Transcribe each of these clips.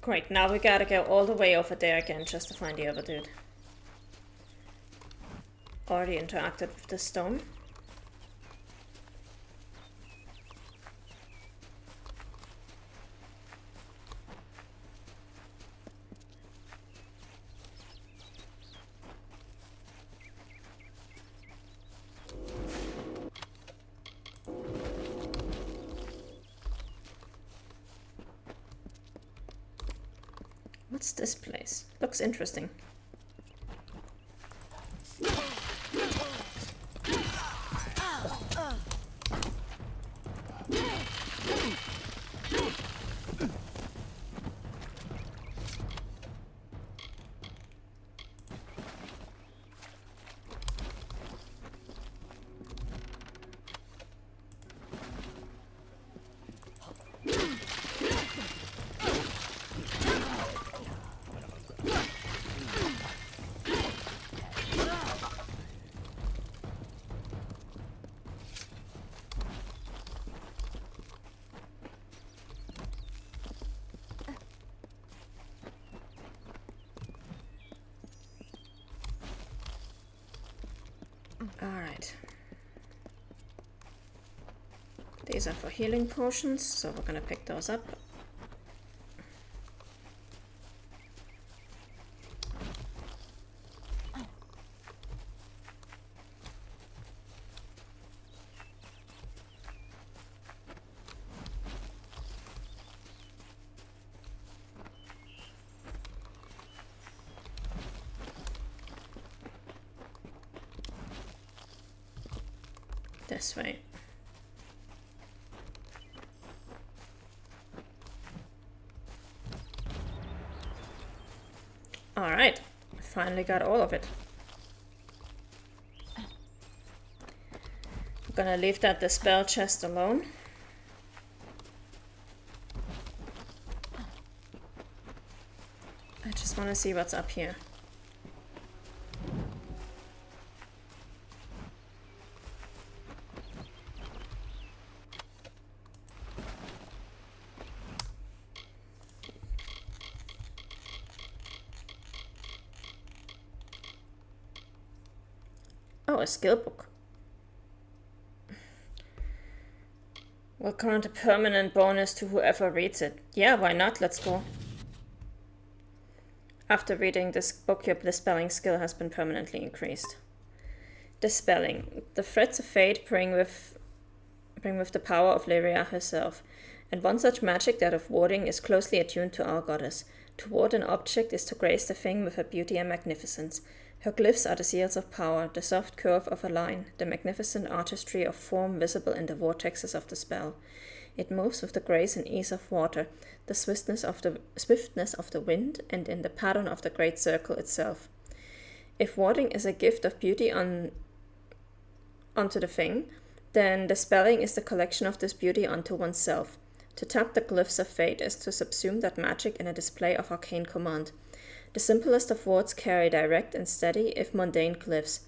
Great, now we gotta go all the way over there again just to find the other dude. Already interacted with the stone. What's this place? Looks interesting. Alright. These are for healing potions, so we're gonna pick those up. This way. Alright, finally got all of it. I'm gonna leave that dispel chest alone. I just want to see what's up here. Oh, a skill book. Will grant a permanent bonus to whoever reads it. Yeah, why not? Let's go. After reading this book, your dispelling skill has been permanently increased. Dispelling. The threats of fate bring with the power of Lyria herself, and one such magic, that of warding, is closely attuned to our goddess. To ward an object is to grace the thing with her beauty and magnificence. Her glyphs are the seals of power, the soft curve of a line, the magnificent artistry of form visible in the vortexes of the spell. It moves with the grace and ease of water, the swiftness of the wind, and in the pattern of the great circle itself. If warding is a gift of beauty onto the thing, then dispelling is the collection of this beauty onto oneself. To tap the glyphs of fate is to subsume that magic in a display of arcane command. The simplest of wards carry direct and steady, if mundane, glyphs.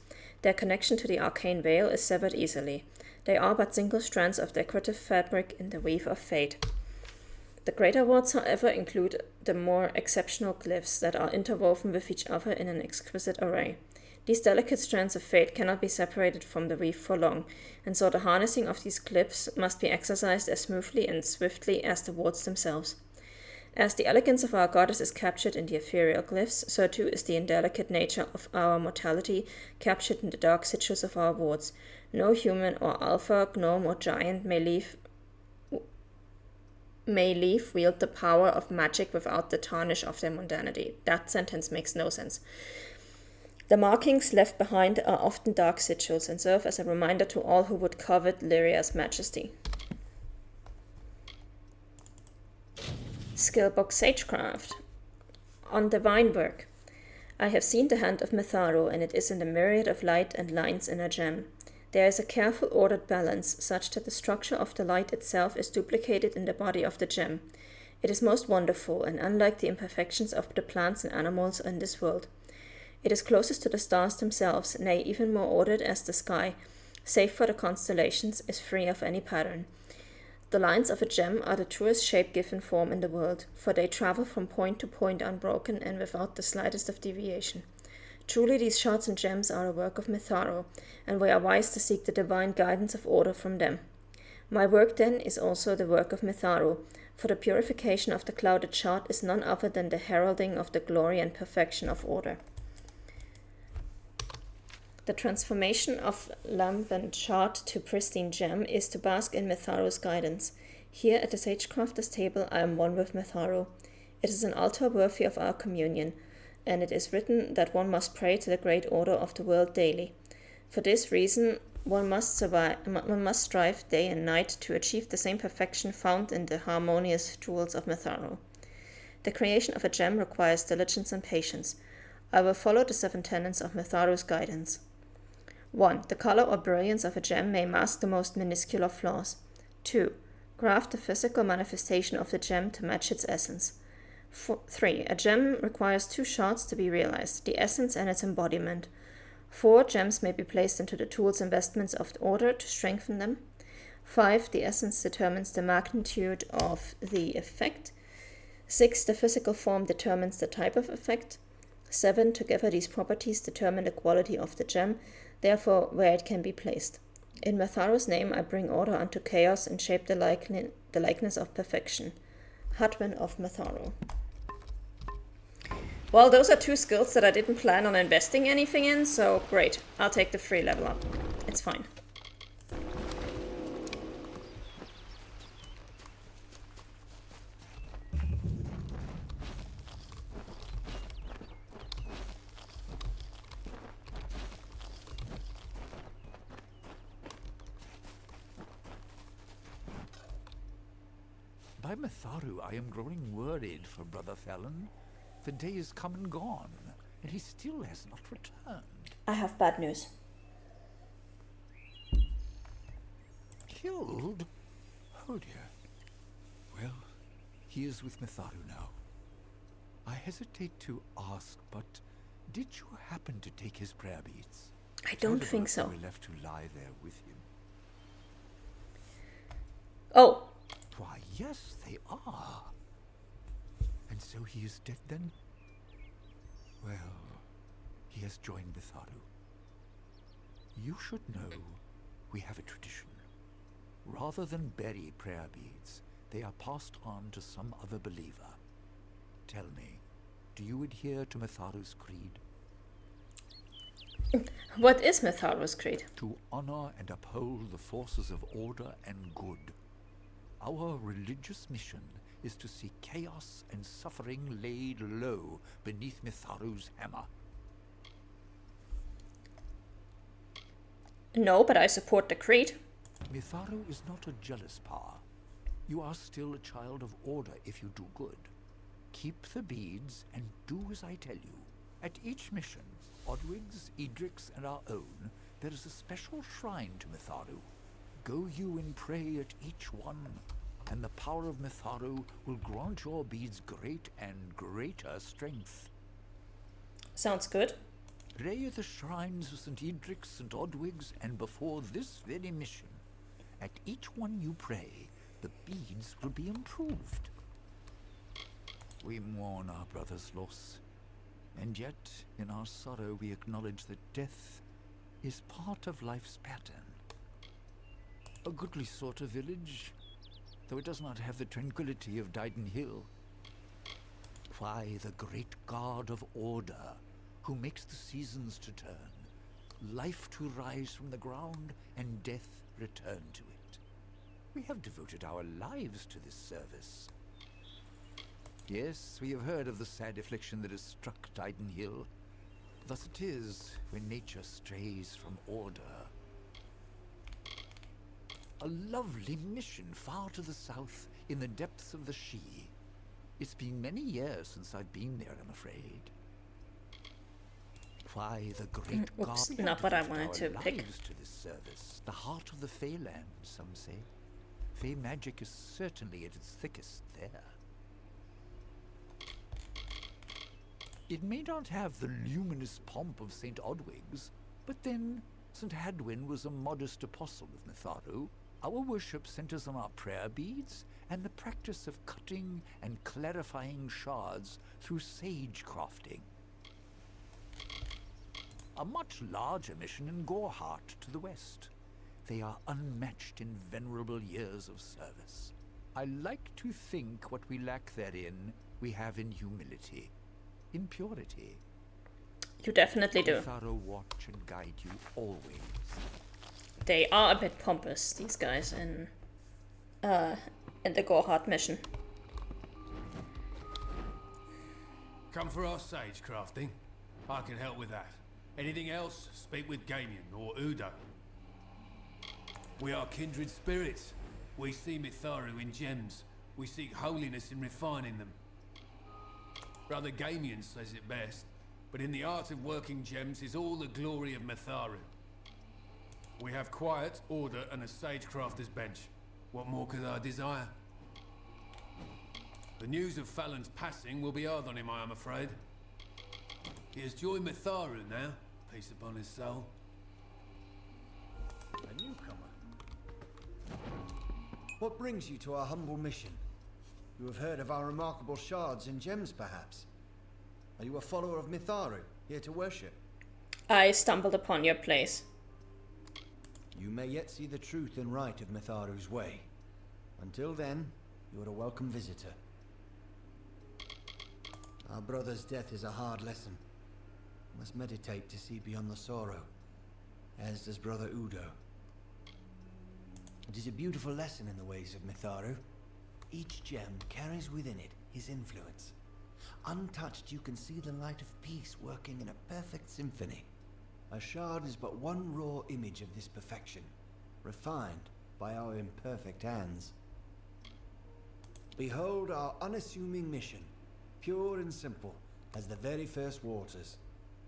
Their connection to the arcane veil is severed easily. They are but single strands of decorative fabric in the weave of fate. The greater wards, however, include the more exceptional glyphs that are interwoven with each other in an exquisite array. These delicate strands of fate cannot be separated from the weave for long, and so the harnessing of these glyphs must be exercised as smoothly and swiftly as the wards themselves. As the elegance of our goddess is captured in the ethereal glyphs, so too is the indelicate nature of our mortality captured in the dark sigils of our wards. No human or alpha, gnome or giant may wield the power of magic without the tarnish of their mundanity. That sentence makes no sense. The markings left behind are often dark sigils and serve as a reminder to all who would covet Lyria's majesty. Skillbook Sagecraft. On divine work. I have seen the hand of Mitharo, and it is in the myriad of light and lines in a gem. There is a careful ordered balance, such that the structure of the light itself is duplicated in the body of the gem. It is most wonderful, and unlike the imperfections of the plants and animals in this world. It is closest to the stars themselves, nay, even more ordered, as the sky, save for the constellations, is free of any pattern. The lines of a gem are the truest shape-given form in the world, for they travel from point to point unbroken and without the slightest of deviation. Truly these shards and gems are a work of Mitharo, and we are wise to seek the divine guidance of order from them. My work then is also the work of Mitharo, for the purification of the clouded shard is none other than the heralding of the glory and perfection of order. The transformation of lambent shard to pristine gem is to bask in Mitharo's guidance. Here at the Sagecrafter's table I am one with Mitharo. It is an altar worthy of our communion, and it is written that one must pray to the great order of the world daily. For this reason one must strive day and night to achieve the same perfection found in the harmonious jewels of Mitharo. The creation of a gem requires diligence and patience. I will follow the 7 tenets of Mitharo's guidance. 1. The color or brilliance of a gem may mask the most minuscule of flaws. 2. Craft the physical manifestation of the gem to match its essence. 3. A gem requires 2 shards to be realized, the essence and its embodiment. 4. Gems may be placed into the tools and vestments of order to strengthen them. 5. The essence determines the magnitude of the effect. 6. The physical form determines the type of effect. 7. Together these properties determine the quality of the gem, therefore where it can be placed. In Mitharo's name I bring order unto chaos and shape the likeness of perfection. Hutman of Mitharo. Well, those are 2 skills that I didn't plan on investing anything in, so great. I'll take the free level up. It's fine. By Mitharo, I am growing worried for Brother Fallon. The day is come and gone, and he still has not returned. I have bad news. Killed? Oh dear. Well, he is with Mitharo now. I hesitate to ask, but did you happen to take his prayer beads? I don't think so. They were left to lie there with him. Oh. Why, yes, they are. And so he is dead then? Well, he has joined Mitharo. You should know we have a tradition. Rather than bury prayer beads, they are passed on to some other believer. Tell me, do you adhere to Mitharo's creed? What is Mitharo's creed? To honor and uphold the forces of order and good. Our religious mission is to see chaos and suffering laid low beneath Mitharo's hammer. No, but I support the creed. Mitharo is not a jealous power. You are still a child of order if you do good. Keep the beads and do as I tell you. At each mission, Odwig's, Edric's, and our own, there is a special shrine to Mitharo. Go you and pray at each one, and the power of Mitharo will grant your beads great and greater strength. Sounds good. Pray at the shrines of St. Edric's, St. Odwig's, and before this very mission. At each one you pray, the beads will be improved. We mourn our brother's loss, and yet in our sorrow we acknowledge that death is part of life's pattern. A goodly sort of village, though it does not have the tranquility of Dyden Hill. Why, the great god of order, who makes the seasons to turn, life to rise from the ground, and death return to it. We have devoted our lives to this service. Yes, we have heard of the sad affliction that has struck Dyden Hill. Thus it is when nature strays from order. A lovely mission far to the south, in the depths of the Shee. It's been many years since I've been there, I'm afraid. Why, the great Oops, god not what I wanted to pick. to this service. The heart of the Feyland, some say. Fey magic is certainly at its thickest there. It may not have the luminous pomp of St. Odwig's, but then St. Hadwin was a modest apostle of Mitharo, Our worship centers on our prayer beads and the practice of cutting and clarifying shards through sage crafting. A much larger mission in Gorhart to the west. They are unmatched in venerable years of service. I like to think what we lack therein, we have in humility, in purity. You definitely do. Thorough watch and guide you always. They are a bit pompous, these guys, in the Gorhart mission. Come for our sage crafting. I can help with that. Anything else, speak with Gamian or Udo. We are kindred spirits. We see Mitharu in gems. We seek holiness in refining them. Brother Gamian says it best, but in the art of working gems is all the glory of Mitharu. We have quiet, order, and a sage crafter's bench. What more could I desire? The news of Fallon's passing will be hard on him, I am afraid. He has joined Mitharu now, peace upon his soul. A newcomer. What brings you to our humble mission? You have heard of our remarkable shards and gems, perhaps? Are you a follower of Mitharu, here to worship? I stumbled upon your place. You may yet see the truth and right of Mitharu's way. Until then, you are a welcome visitor. Our brother's death is a hard lesson. We must meditate to see beyond the sorrow, as does Brother Udo. It is a beautiful lesson in the ways of Mitharu. Each gem carries within it his influence. Untouched, you can see the light of peace working in a perfect symphony. A shard is but one raw image of this perfection, refined by our imperfect hands. Behold our unassuming mission, pure and simple as the very first waters.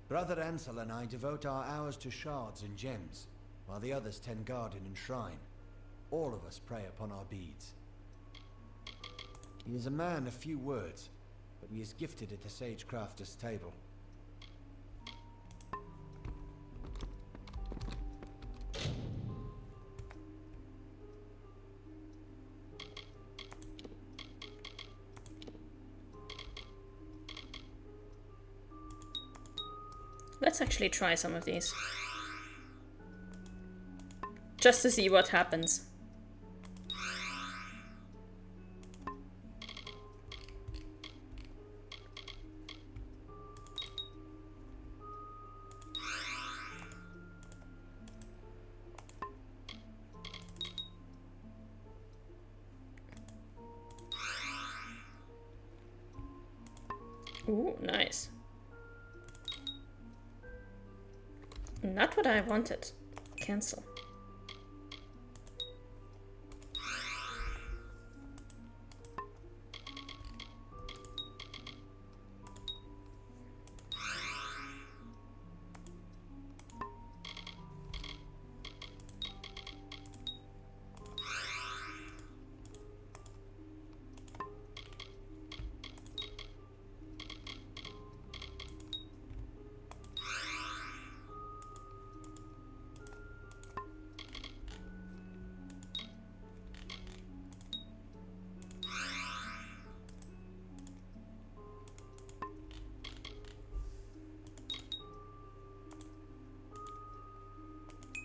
Brother Ansel and I devote our hours to shards and gems, while the others tend garden and shrine. All of us prey upon our beads. He is a man of few words, but he is gifted at the sage crafter's table. Let's actually try some of these. Just to see what happens. Ooh, nice. Not what I wanted. Cancel.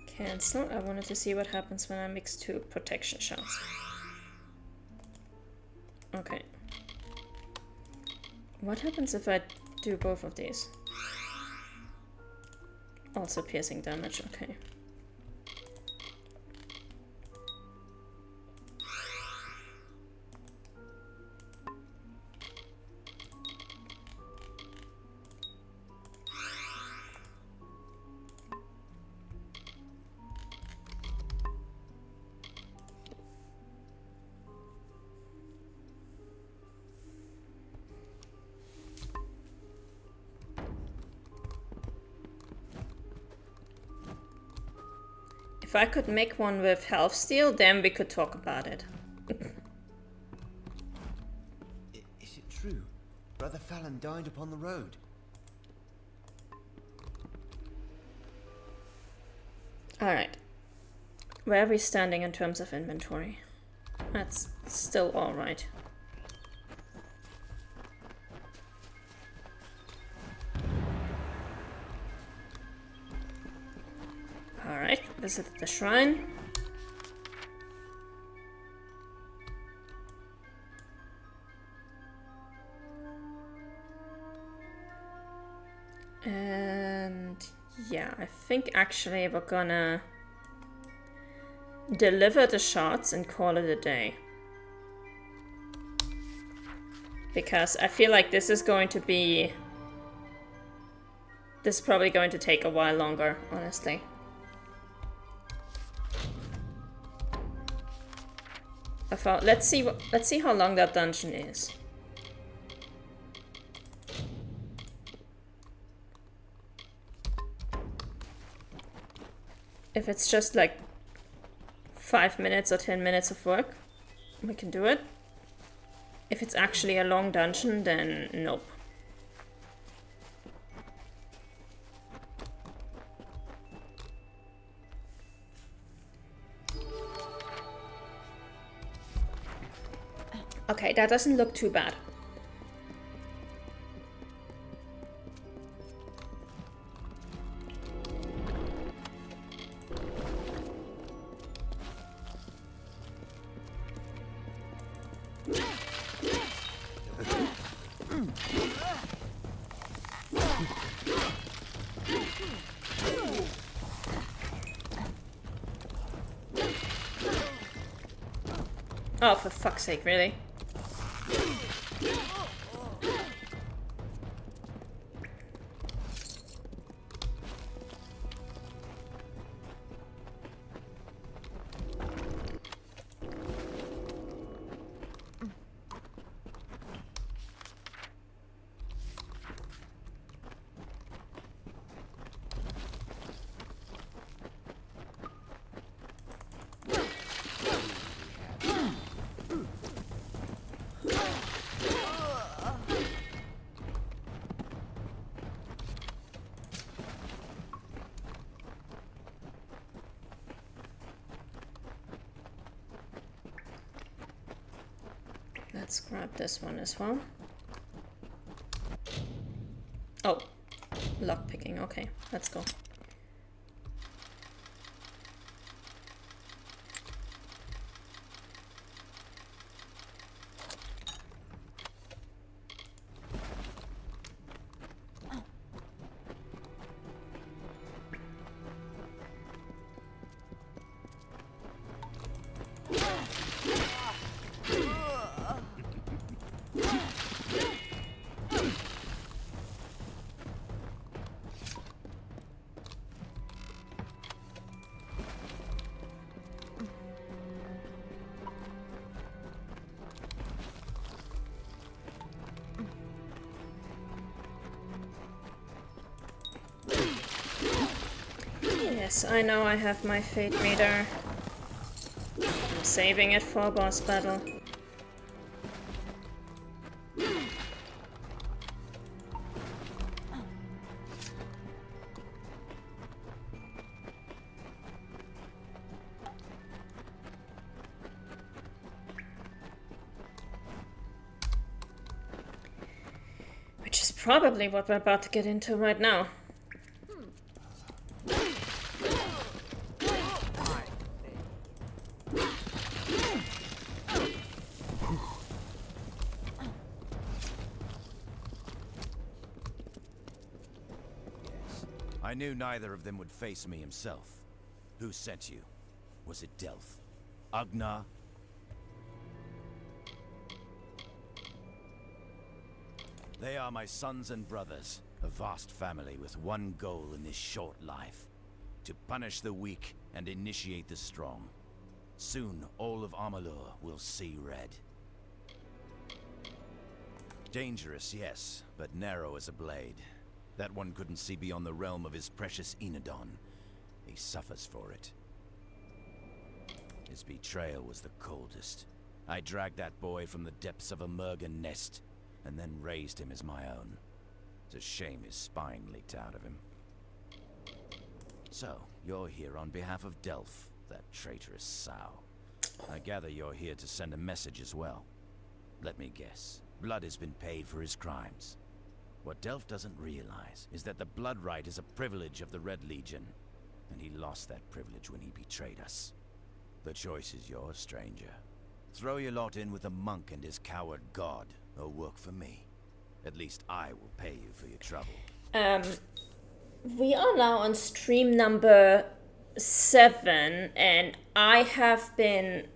Cancel. I wanted to see what happens when I mix two protection shots. Okay. What happens if I do both of these? Also piercing damage, okay. If I could make one with health steal, then we could talk about it. Is it true? Brother Fallon died upon the road. Alright. Where are we standing in terms of inventory? That's still alright. Alright, visit the shrine. And yeah, I think actually we're gonna deliver the shards and call it a day. Because I feel like this is going to be... This is probably going to take a while longer, honestly. Let's see how long that dungeon is. If it's just like 5 minutes or 10 minutes of work, we can do it. If it's actually a long dungeon, then nope. Okay, that doesn't look too bad. Oh, for fuck's sake, really? Let's grab this one as well. Oh, lockpicking. Okay, let's go. Yes, I know I have my fate meter. I'm saving it for a boss battle. Which is probably what we're about to get into right now. I knew neither of them would face me himself. Who sent you? Was it Delph? Agnar? They are my sons and brothers, a vast family with one goal in this short life. To punish the weak and initiate the strong. Soon, all of Amalur will see red. Dangerous, yes, but narrow as a blade. That one couldn't see beyond the realm of his precious Enodon. He suffers for it. His betrayal was the coldest. I dragged that boy from the depths of a Mergen nest, and then raised him as my own. It's a shame his spine leaked out of him. So, you're here on behalf of Delph. that traitorous sow. I gather you're here to send a message as well. Let me guess. Blood has been paid for his crimes. What Delph doesn't realize is that the blood right is a privilege of the Red Legion, and he lost that privilege when he betrayed us. The choice is yours, stranger. Throw your lot in with the monk and his coward god, or work for me. At least I will pay you for your trouble. We are now on stream number 7, and I have been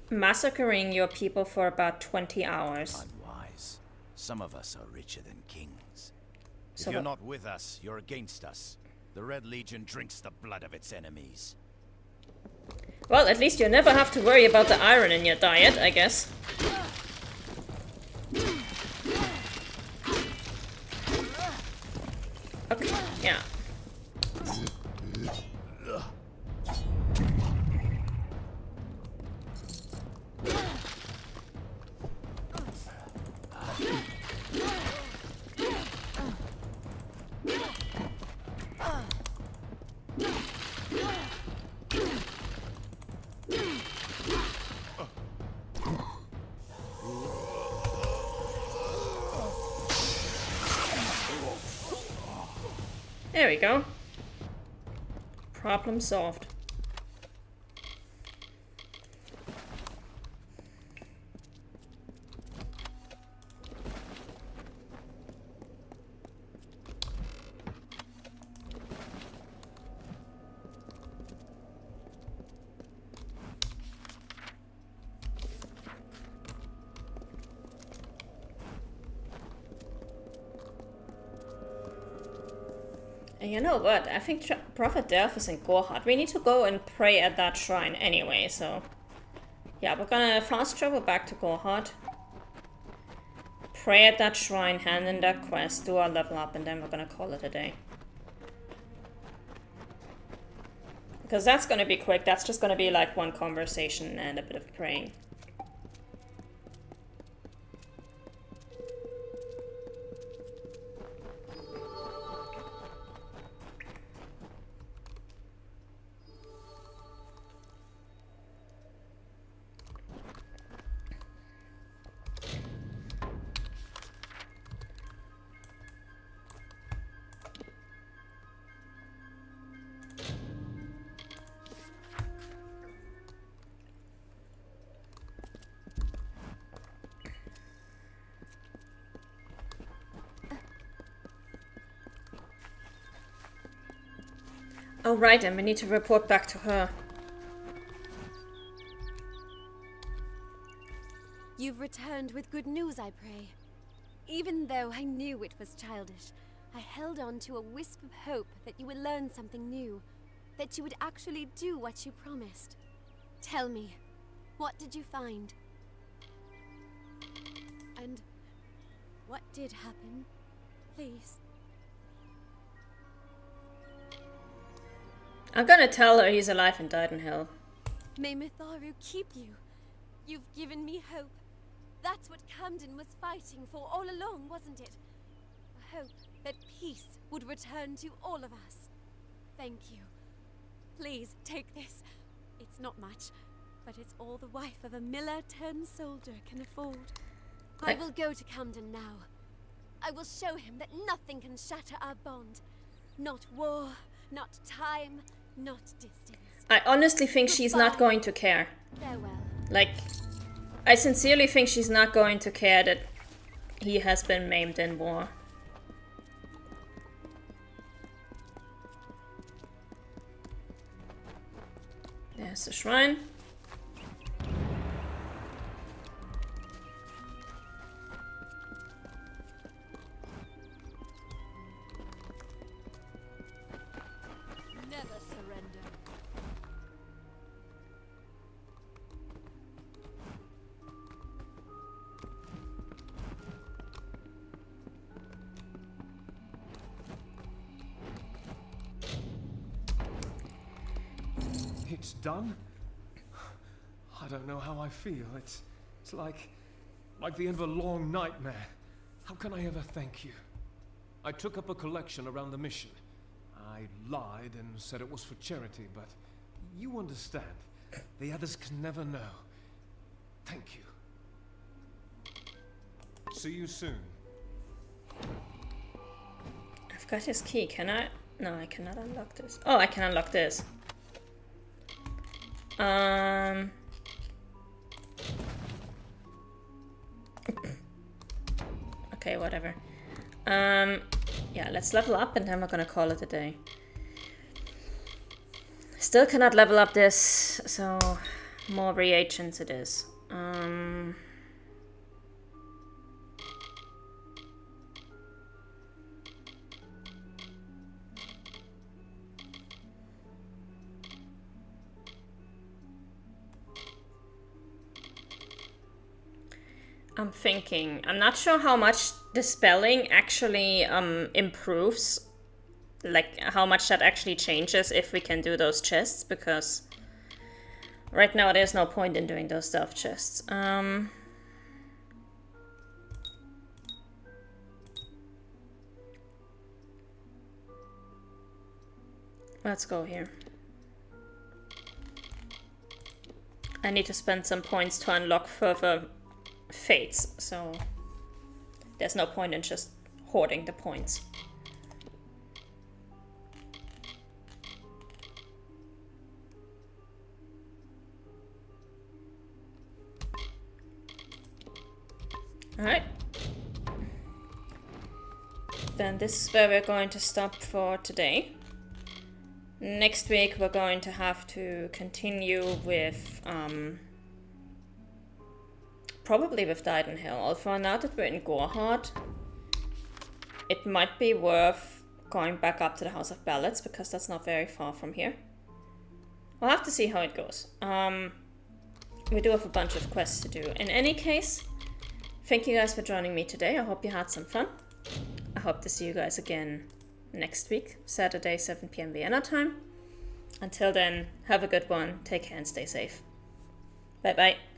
massacring your people for about 20 hours. Unwise. Some of us are richer than kings. If So you're what- not with us, you're against us. The Red Legion drinks the blood of its enemies. Well, at least you never have to worry about the iron in your diet, I guess. Okay, yeah. There we go. Problem solved. And you know what? I think Prophet Delph is in Gorhard. We need to go and pray at that shrine anyway, so... Yeah, we're gonna fast travel back to Gorhard. Pray at that shrine, hand in that quest, do our level up, and then we're gonna call it a day. Because that's gonna be quick. That's just gonna be like one conversation and a bit of praying. Oh, right, and we need to report back to her. You've returned with good news, I pray. Even though I knew it was childish, I held on to a wisp of hope that you would learn something new, that you would actually do what you promised. Tell me, what did you find? And what did happen? Please. I'm gonna tell her he's alive and died in hell. May Mitharu keep you. You've given me hope. That's what Camden was fighting for all along, wasn't it? A hope that peace would return to all of us. Thank you. Please, take this. It's not much, but it's all the wife of a miller-turned-soldier can afford. I will go to Camden now. I will show him that nothing can shatter our bond. Not war, not time, not distance. I honestly think she's not going to care. Farewell. Like, I sincerely think she's not going to care that he has been maimed in war. There's the shrine. Never surrender. It's done? I don't know how I feel. It's like the end of a long nightmare. How can I ever thank you? I took up a collection around the mission. I lied and said it was for charity, but you understand. The others can never know. Thank you. See you soon. I've got his key. Can I? No, I cannot unlock this. Oh, I can unlock this. Okay, whatever. Yeah, let's level up and then we're gonna call it a day. Still cannot level up this, so more reagents it is. I'm thinking. I'm not sure how much dispelling actually improves. Like, how much that actually changes if we can do those chests, because right now there's no point in doing those stealth chests. Let's go here. I need to spend some points to unlock further fates, so there's no point in just hoarding the points. Alright. Then this is where we're going to stop for today. Next week we're going to have to continue with probably with Didenhill. Although now that we're in Gorehard, it might be worth going back up to the House of Ballots, because that's not very far from here. We'll have to see how it goes. We do have a bunch of quests to do. In any case, thank you guys for joining me today. I hope you had some fun. I hope to see you guys again next week, Saturday, 7 PM Vienna time. Until then, have a good one, take care and stay safe. Bye bye.